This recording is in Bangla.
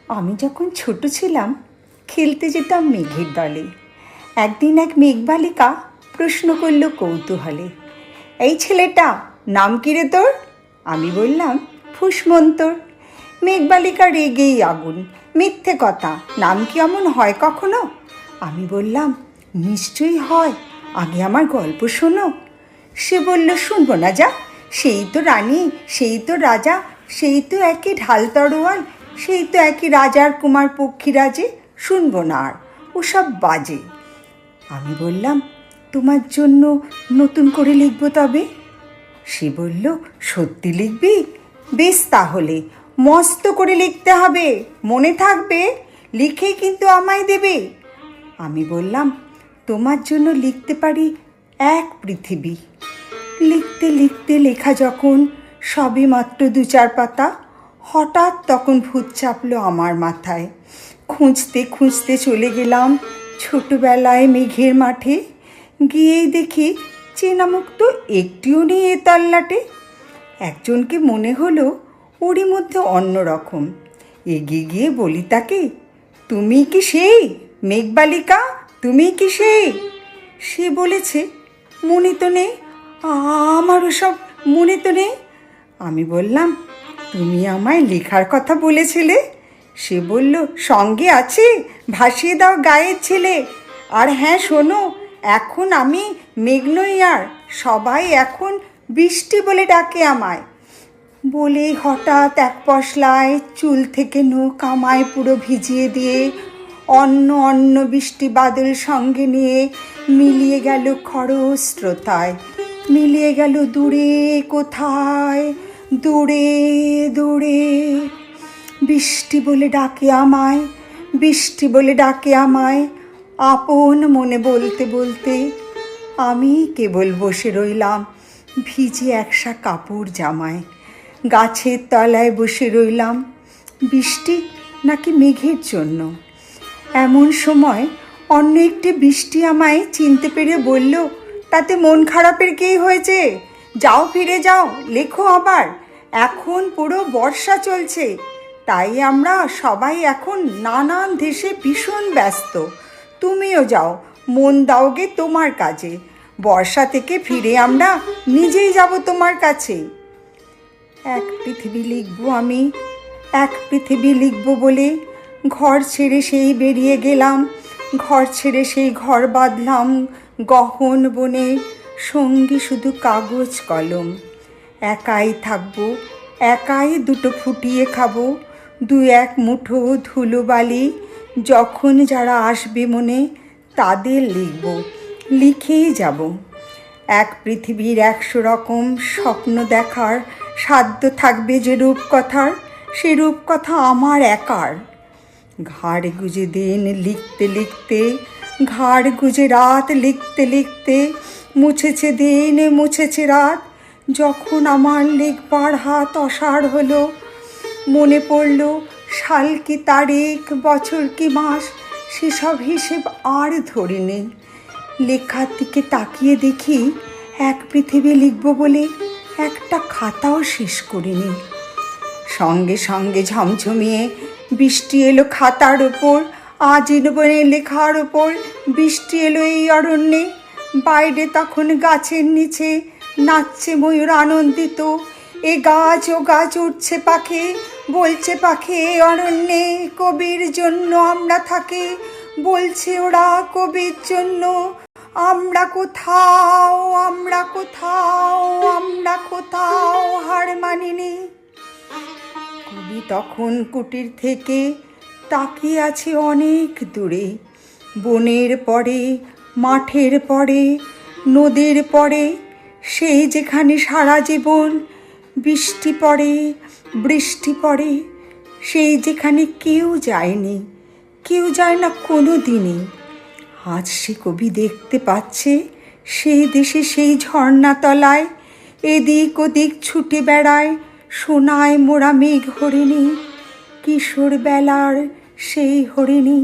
আমি যখন ছোট ছিলাম খেলতে যেতাম মেঘের দলে। একদিন এক মেঘবালিকা প্রশ্ন করল কৌতূহলে, এই ছেলেটা নাম কি রে তোর? আমি বললাম, ফুসমন্তর। মেঘবালিকা রেগেই আগুন, মিথ্যে কথা, নাম কি এমন হয় কখনো? আমি বললাম, নিশ্চয়ই হয়, আগে আমার গল্প শোনো। সে বলল, শুনবো না যা, সেই তো রানী, সেই তো রাজা, সেই তো একই ঢাল তরোয়াল, সেই তো একই রাজার কুমার পক্ষীরাজে, শুনবো না আর, ওসব বাজে। আমি বললাম, তোমার জন্য নতুন করে লিখবো তবে। সে বলল, সত্যি লিখবি? বেশ, তাহলে মস্ত করে লিখতে হবে, মনে থাকবে, লিখে কিন্তু আমায় দেবে। আমি বললাম, তোমার জন্য লিখতে পারি এক পৃথিবী। লিখতে লিখতে লেখা যখন সবে মাত্র 2-4 পাতা, হঠাৎ তখন ভূত চাপলো আমার মাথায়। খুঁজতে খুঁজতে চলে গেলাম ছোটবেলায় মেঘের মাঠে। গিয়েই দেখি চেনা মুখ তো একটিও নেই এ তল্লাটে। একজনকে মনে হলো ওরই মধ্যে অন্যরকম। এগিয়ে গিয়ে বলি তাকে, তুমি কি সেই মেঘবালিকা? তুমি কি সেই? সে বলেছে, মনে তো নেই, আমারও সব মনে তো নেই। আমি বললাম, তুমি আমায় লেখার কথা বলেছিলে। সে বলল, সঙ্গে আছে, ভাসিয়ে দাও গায়ের ছেলে। আর হ্যাঁ শোনো, এখন আমি মেঘ নই আর, সবাই এখন বৃষ্টি বলে ডাকে আমায়। বলে হঠাৎ এক পশলায় চুল থেকে নখ আমায় পুরো ভিজিয়ে দিয়ে অন্য অন্য বৃষ্টি বাদল সঙ্গে নিয়ে মিলিয়ে গেল খরস্রোতায়, মিলিয়ে গেল দূরে কোথায়, দূরে দূরে। বৃষ্টি বলে ডাকে আমায়, বৃষ্টি বলে ডাকে আমায়, আপন মনে বলতে বলতে আমি কেবল বসে রইলাম ভিজে একসা কাপড় জামায়। গাছের তলায় বসে রইলাম, বৃষ্টি নাকি মেঘের জন্য। এমন সময় অন্য একটি বৃষ্টি আমায় চিনতে পেরে বলল, তাতে মন খারাপের কী হয়েছে? যাও, ফিরে যাও, লেখো আবার। এখন পুরো বর্ষা চলছে, তাই আমরা সবাই এখন নানান দেশে ভীষণ ব্যস্ত। তুমিও যাও, মন দাওগে তোমার কাজে। বর্ষা থেকে ফিরে আমরা নিজেই যাব তোমার কাছে। এক পৃথিবী লিখবো আমি, এক পৃথিবী লিখবো বলে ঘর ছেড়ে সেই বেরিয়ে গেলাম। ঘর ছেড়ে সেই ঘর বাঁধলাম গহন বনে, সঙ্গী শুধু কাগজ কলম। একাই থাকবো, একাই দুটো ফুটিয়ে খাবো, 2-1 মুঠো ধুলো বালি। যখন যারা আসবে মনে তাদের লিখব, লিখেই যাব। এক পৃথিবীর 100 রকম স্বপ্ন দেখার সাধ্য থাকবে যে রূপকথার, সে রূপকথা আমার একার। ঘাড় গুজে দিন লিখতে লিখতে, ঘাড় গুজে রাত লিখতে লিখতে, মুছেছে দিন মুছেছে রাত। যখন আমার লিখবার হাত অসাড় হলো, মনে পড়ল সাল কি তারিখ, বছর কি মাস, সেসব হিসেব আর ধরিনি। লেখার দিকে তাকিয়ে দেখি এক পৃথিবী লিখব বলে একটা খাতাও শেষ করিনি। সঙ্গে সঙ্গে ঝমঝমিয়ে বৃষ্টি এলো খাতার ওপর, আজীবনে লেখার ওপর। বৃষ্টি এলো এই অরণ্যে, বাইরে তখন গাছের নিচে নাচছে ময়ূর আনন্দিত। এ গাছ ও গাছ উঠছে পাখি, বলছে পাখি এ অরণ্যে কবির জন্য আমরা থাকি। বলছে ওরা কবির জন্য আমরা কোথাও, আমরা কোথাও, আমরা কোথাও হার মানিনি। কবি তখন কুটির থেকে তাকিয়ে আছে অনেক দূরে, বনের পরে, মাঠের পরে, নদীর পরে, সেই যেখানে সারা জীবন বৃষ্টি পড়ে, বৃষ্টি পড়ে, সেই যেখানে কেউ যায়নি, কেউ যায় না কোনো দিনই। আজ সে কবি দেখতে পাচ্ছে সেই দেশে সেই ঝর্ণাতলায় এদিক ওদিক ছুটে বেড়ায় সোনায় মোড়া মেঘ হরিণী, কিশোর বেলার সেই হরিণী।